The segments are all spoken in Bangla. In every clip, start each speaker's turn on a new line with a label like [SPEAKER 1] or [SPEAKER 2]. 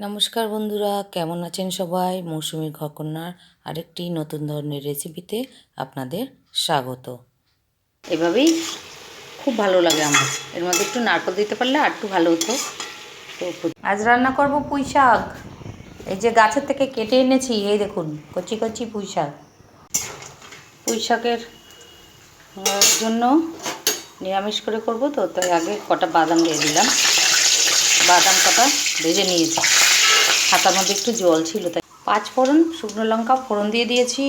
[SPEAKER 1] নমস্কার বন্ধুরা, কেমন আছেন সবাই? মৌসুমী ঘরকন্যার আরেকটি নতুন ধরনের রেসিপিতে আপনাদের স্বাগত। এভাবেই খুব ভালো লাগে আমার। এর মধ্যে একটু নারকেল দিতে পারলে আর একটু ভালো হতো। তো আজ রান্না করব পুঁই শাক। এই যে গাছের থেকে কেটে এনেছি, এই দেখুন কচি কচি পুঁই শাক। পুঁই শাকের জন্য নিরামিষ করে করব, তো তাই আগে কটা বাদাম দিয়ে দিলাম। বাদাম কটা ভেজে নিয়েছি, হাতার মধ্যে একটু জল ছিল তাই। 5 ফোড়ন, শুকনো লঙ্কা ফোড়ন দিয়ে দিয়েছি।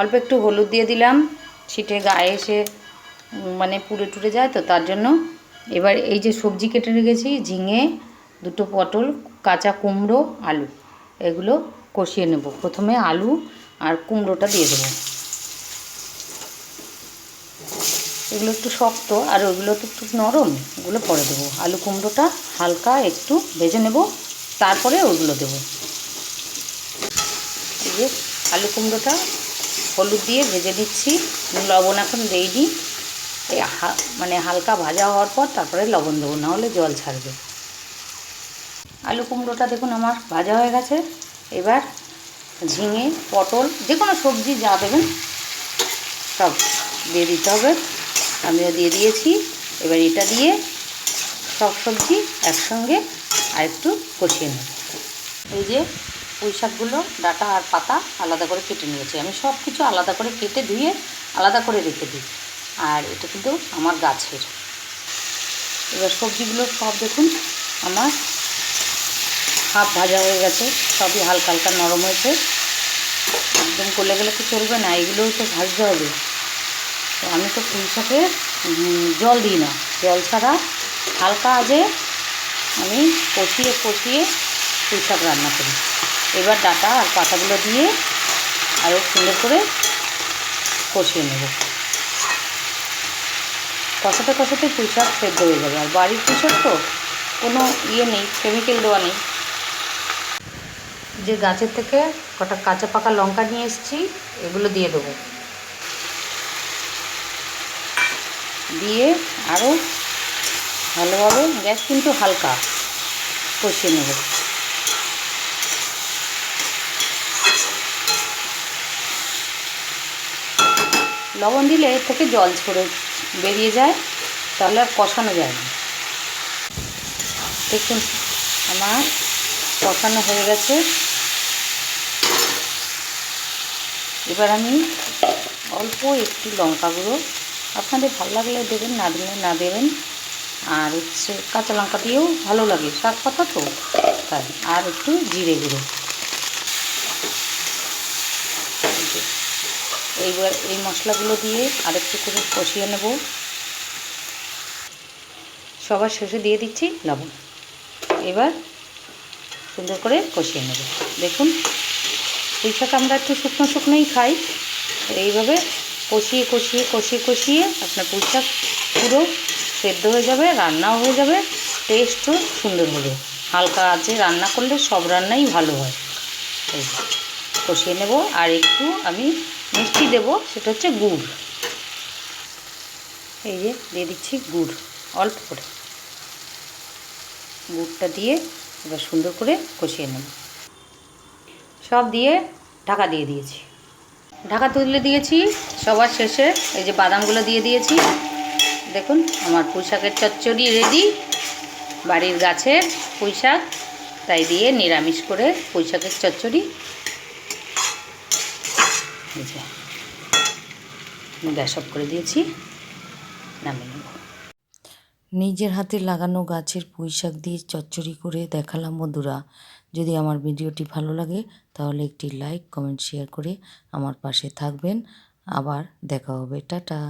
[SPEAKER 1] অল্প একটু হলুদ দিয়ে দিলাম, ছিটে গায়ে এসে মানে পুড়ে টুড়ে যায় তো, তার জন্য। এবার এই যে সবজি কেটে রেখেছি, ঝিঙে, দুটো পটল, কাঁচা কুমড়ো, আলু, এগুলো কষিয়ে নেব। প্রথমে আলু আর কুমড়োটা দিয়ে দেবো। এগুলো একটু শক্ত আর ওইগুলো তো একটু নরম, ওগুলো পরে দেবো। আলু কুমড়োটা হালকা একটু ভেজে নেব, তারপরে ওইগুলো দেবো। এই যে আলু কুমড়োটা হলুদ দিয়ে ভেজে দিচ্ছি, লবণ এখন দেইনি। এই মানে হালকা ভাজা হওয়ার পর তারপরে লবণ দেবো, নাহলে জল ছাড়বে। আলু কুমড়োটা দেখুন আমার ভাজা হয়ে গেছে। এবার ঝিঙে, পটল, যে কোনো সবজি যা দেবেন সব দিয়ে দিতে হবে। আমিও দিয়ে দিয়েছি। এবার এটা দিয়ে সব সবজি একসঙ্গে আর একটু কষিয়ে নেব। এই যে পুঁই শাকগুলো ডাঁটা আর পাতা আলাদা করে কেটে নিয়েছি। আমি সব কিছু আলাদা করে কেটে ধুয়ে আলাদা করে রেখে দিই, আর এটা কিন্তু আমার গাছের। এবার সবজিগুলো সব দেখুন আমার হাফ ভাজা হয়ে গেছে, সবই হালকা হালকা নরম হয়েছে। একদম গলে গেলে তো চলবে না, এগুলোও তো ভাজতে হবে। তো আমি তো পুঁই শাকে জল দিই না, জল ছাড়া হালকা আঁচে আমি কষিয়ে কষিয়ে পুঁই শাক রান্না করি। এবার ডাঁটা আর পাতাগুলো দিয়ে আরও সুন্দর করে কষিয়ে নেব। কষাতে কষাতে পুঁই শাক সেদ্ধ হয়ে যাবে। আর বাড়ির পুঁই শাক তো কোনো নেই, কেমিক্যাল দেওয়া নেই। যে গাছের থেকে কটা কাঁচা পাকা লঙ্কা নিয়ে এসেছি, এগুলো দিয়ে দেবো। দিয়ে আরও ভালোভাবে, গ্যাস কিন্তু হালকা, কষিয়ে নেব। লবণ দিলে এর থেকে জল ছড়ে বেরিয়ে যায়, তাহলে আর কষানো যায় না। দেখুন আমার কষানো হয়ে গেছে। এবার আমি অল্প একটু লঙ্কা গুঁড়ো, আপনাদের ভালো লাগলে দেবেন, না দিলে না দেবেন। আর হচ্ছে কাঁচা লঙ্কা দিয়েও ভালো লাগে, শাক পাতা তো তাই। আর একটু জিরে গুঁড়ো। এইবার এই মশলাগুলো দিয়ে আরেকটু করে কষিয়ে নেব। সবার শেষে দিয়ে দিচ্ছি লবণ। এবার সুন্দর করে কষিয়ে নেব। দেখুন পুঁই শাক আমরা একটু শুকনো শুকনোই খাই, এইভাবে কষিয়ে কষিয়ে কষিয়ে কষিয়ে আপনার পুঁই শাক পুরো সেদ্ধ হয়ে যাবে, রান্নাও হয়ে যাবে, টেস্টও সুন্দর হবে। হালকা আঁচে রান্না করলে সব রান্নাই ভালো হয়। এই কষিয়ে নেব। আর একটু আমি মিষ্টি দেব, সেটা হচ্ছে গুড়। এই যে দিয়ে দিচ্ছি গুড়, অল্প করে গুড়টা দিয়ে এবার সুন্দর করে কষিয়ে নেব। সব দিয়ে ঢাকা দিয়ে দিয়েছি, ঢাকা তুলে দিয়েছি। সবার শেষে এই যে বাদামগুলো দিয়ে দিয়েছি। দেখুন আমার পুঁই শাকের চচ্চড়ি রেডি। বাড়ির গাছের পুঁই শাক, তাই দিয়ে নিরামিষ করে পুঁই শাকের চচ্চড়ি। গ্যাস অফ করে দিয়েছি, নামিয়ে নেব। নিজের হাতে লাগানো গাছের পুঁই শাক দিয়ে চচ্চড়ি করে দেখালাম বন্ধুরা। যদি আমার ভিডিওটি ভালো লাগে তাহলে একটি লাইক, কমেন্ট, শেয়ার করে আমার পাশে থাকবেন। আবার দেখা হবে, টাটা।